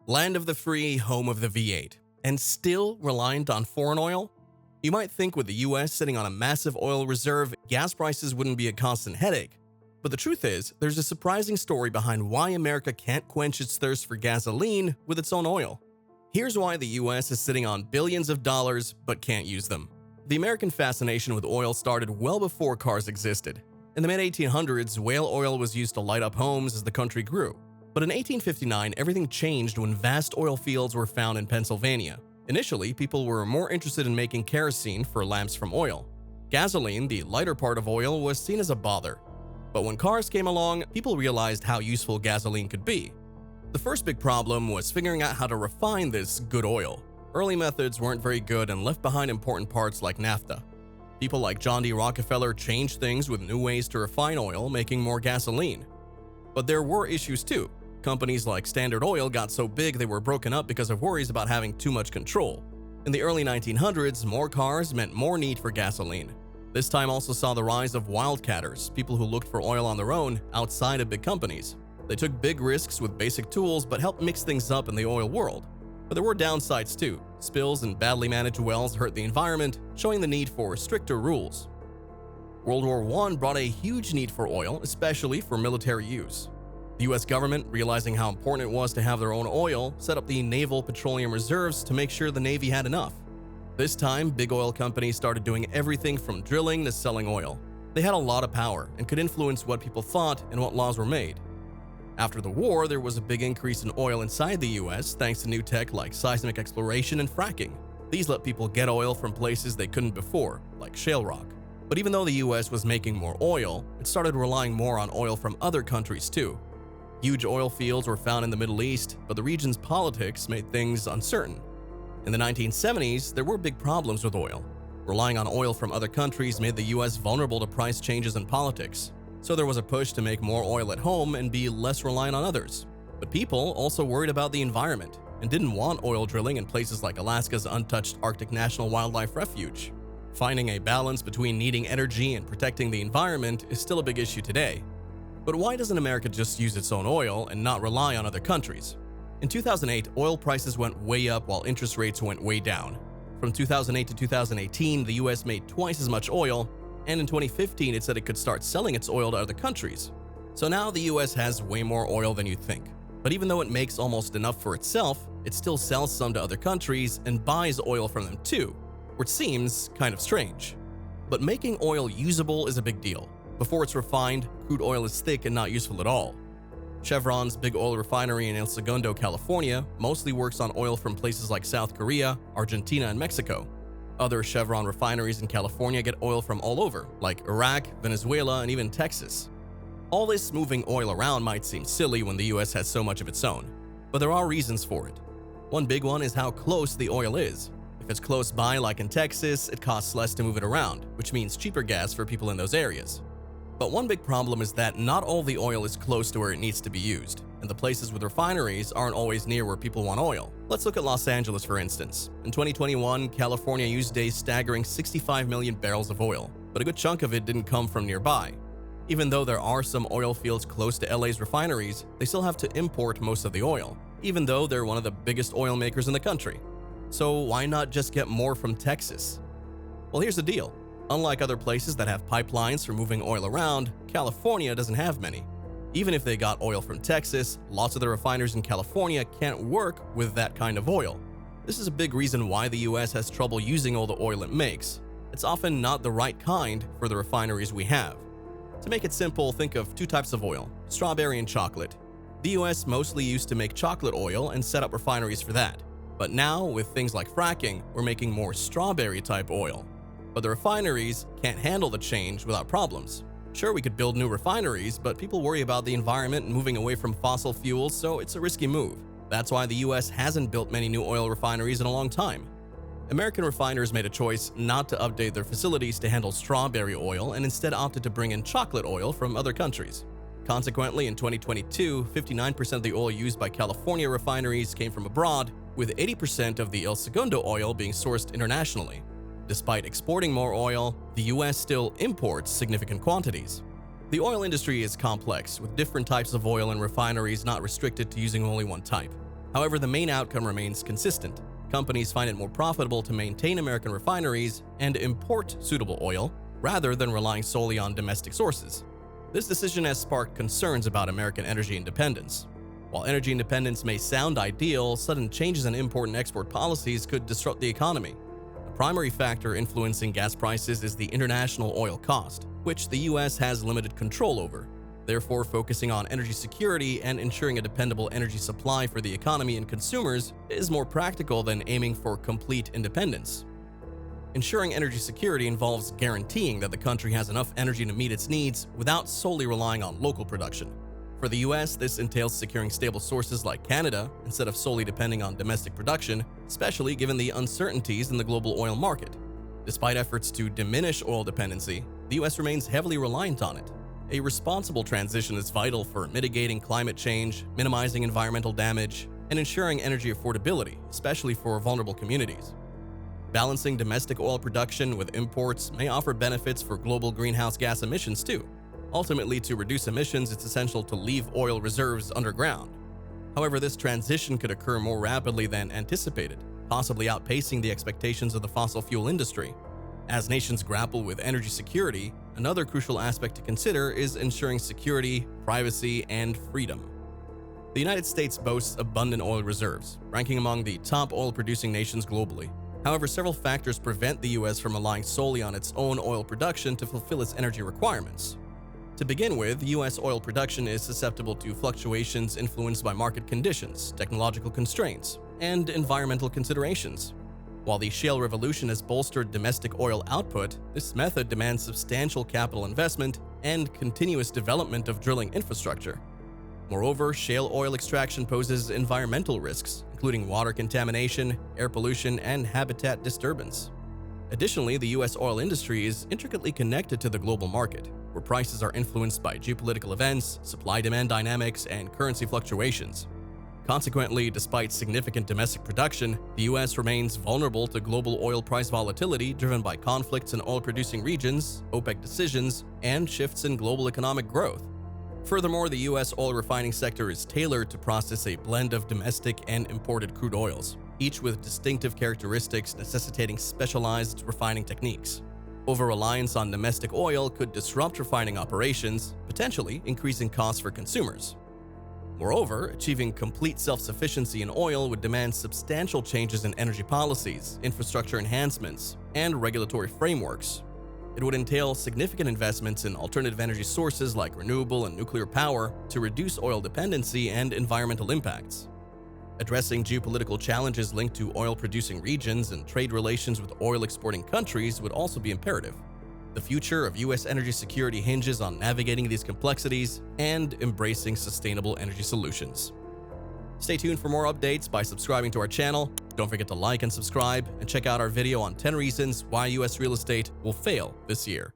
Land of the free, home of the V8, and still reliant on foreign oil? You might think with the US sitting on a massive oil reserve, gas prices wouldn't be a constant headache. But the truth is, there's a surprising story behind why America can't quench its thirst for gasoline with its own oil. Here's why the US is sitting on billions of dollars but can't use them. The American fascination with oil started well before cars existed. In the mid-1800s, whale oil was used to light up homes as the country grew. But in 1859, everything changed when vast oil fields were found in Pennsylvania. Initially, people were more interested in making kerosene for lamps from oil. Gasoline, the lighter part of oil, was seen as a bother. But when cars came along, people realized how useful gasoline could be. The first big problem was figuring out how to refine this good oil. Early methods weren't very good and left behind important parts like naphtha. People like John D. Rockefeller changed things with new ways to refine oil, making more gasoline. But there were issues too. Companies like Standard Oil got so big they were broken up because of worries about having too much control. In the early 1900s, more cars meant more need for gasoline. This time also saw the rise of wildcatters, people who looked for oil on their own outside of big companies. They took big risks with basic tools but helped mix things up in the oil world. But there were downsides too. Spills and badly managed wells hurt the environment, showing the need for stricter rules. World War I brought a huge need for oil, especially for military use. The US government, realizing how important it was to have their own oil, set up the Naval Petroleum Reserves to make sure the Navy had enough. This time, big oil companies started doing everything from drilling to selling oil. They had a lot of power and could influence what people thought and what laws were made. After the war, there was a big increase in oil inside the US thanks to new tech like seismic exploration and fracking. These let people get oil from places they couldn't before, like shale rock. But even though the US was making more oil, it started relying more on oil from other countries too. Huge oil fields were found in the Middle East, but the region's politics made things uncertain. In the 1970s, there were big problems with oil. Relying on oil from other countries made the US vulnerable to price changes and politics. So there was a push to make more oil at home and be less reliant on others. But people also worried about the environment and didn't want oil drilling in places like Alaska's untouched Arctic National Wildlife Refuge. Finding a balance between needing energy and protecting the environment is still a big issue today. But why doesn't America just use its own oil and not rely on other countries? In 2008, oil prices went way up while interest rates went way down. From 2008 to 2018, the US made twice as much oil, and in 2015 it said it could start selling its oil to other countries. So now the US has way more oil than you'd think. But even though it makes almost enough for itself, it still sells some to other countries and buys oil from them too, which seems kind of strange. But making oil usable is a big deal. Before it's refined, crude oil is thick and not useful at all. Chevron's big oil refinery in El Segundo, California, mostly works on oil from places like South Korea, Argentina, and Mexico. Other Chevron refineries in California get oil from all over, like Iraq, Venezuela, and even Texas. All this moving oil around might seem silly when the US has so much of its own, but there are reasons for it. One big one is how close the oil is. If it's close by, like in Texas, it costs less to move it around, which means cheaper gas for people in those areas. But one big problem is that not all the oil is close to where it needs to be used, and the places with refineries aren't always near where people want oil. Let's look at Los Angeles, for instance. In 2021, California used a staggering 65 million barrels of oil, but a good chunk of it didn't come from nearby. Even though there are some oil fields close to LA's refineries, they still have to import most of the oil, even though they're one of the biggest oil makers in the country. So why not just get more from Texas? Well, here's the deal. Unlike other places that have pipelines for moving oil around, California doesn't have many. Even if they got oil from Texas, lots of the refiners in California can't work with that kind of oil. This is a big reason why the US has trouble using all the oil it makes. It's often not the right kind for the refineries we have. To make it simple, think of two types of oil, strawberry and chocolate. The US mostly used to make chocolate oil and set up refineries for that. But now, with things like fracking, we're making more strawberry-type oil. But the refineries can't handle the change without problems. Sure, we could build new refineries, but people worry about the environment and moving away from fossil fuels, so it's a risky move. That's why the US hasn't built many new oil refineries in a long time. American refiners made a choice not to update their facilities to handle strawberry oil and instead opted to bring in chocolate oil from other countries. Consequently, in 2022, 59% of the oil used by California refineries came from abroad, with 80% of the El Segundo oil being sourced internationally. Despite exporting more oil, the US still imports significant quantities. The oil industry is complex, with different types of oil and refineries not restricted to using only one type. However, the main outcome remains consistent. Companies find it more profitable to maintain American refineries and import suitable oil rather than relying solely on domestic sources. This decision has sparked concerns about American energy independence. While energy independence may sound ideal, sudden changes in import and export policies could disrupt the economy. The primary factor influencing gas prices is the international oil cost, which the US has limited control over. Therefore, focusing on energy security and ensuring a dependable energy supply for the economy and consumers is more practical than aiming for complete independence. Ensuring energy security involves guaranteeing that the country has enough energy to meet its needs without solely relying on local production. For the US, this entails securing stable sources like Canada instead of solely depending on domestic production, especially given the uncertainties in the global oil market. Despite efforts to diminish oil dependency, the US remains heavily reliant on it. A responsible transition is vital for mitigating climate change, minimizing environmental damage, and ensuring energy affordability, especially for vulnerable communities. Balancing domestic oil production with imports may offer benefits for global greenhouse gas emissions too. Ultimately, to reduce emissions, it's essential to leave oil reserves underground. However, this transition could occur more rapidly than anticipated, possibly outpacing the expectations of the fossil fuel industry. As nations grapple with energy security, another crucial aspect to consider is ensuring security, privacy, and freedom. The United States boasts abundant oil reserves, ranking among the top oil-producing nations globally. However, several factors prevent the US from relying solely on its own oil production to fulfill its energy requirements. To begin with, US oil production is susceptible to fluctuations influenced by market conditions, technological constraints, and environmental considerations. While the shale revolution has bolstered domestic oil output, this method demands substantial capital investment and continuous development of drilling infrastructure. Moreover, shale oil extraction poses environmental risks, including water contamination, air pollution, and habitat disturbance. Additionally, the US oil industry is intricately connected to the global market, where prices are influenced by geopolitical events, supply-demand dynamics, and currency fluctuations. Consequently, despite significant domestic production, the US remains vulnerable to global oil price volatility driven by conflicts in oil-producing regions, OPEC decisions, and shifts in global economic growth. Furthermore, the US oil refining sector is tailored to process a blend of domestic and imported crude oils, each with distinctive characteristics necessitating specialized refining techniques. Over-reliance on domestic oil could disrupt refining operations, potentially increasing costs for consumers. Moreover, achieving complete self-sufficiency in oil would demand substantial changes in energy policies, infrastructure enhancements, and regulatory frameworks. It would entail significant investments in alternative energy sources like renewable and nuclear power to reduce oil dependency and environmental impacts. Addressing geopolitical challenges linked to oil-producing regions and trade relations with oil-exporting countries would also be imperative. The future of US energy security hinges on navigating these complexities and embracing sustainable energy solutions. Stay tuned for more updates by subscribing to our channel. Don't forget to like and subscribe, and check out our video on 10 reasons why US real estate will fail this year.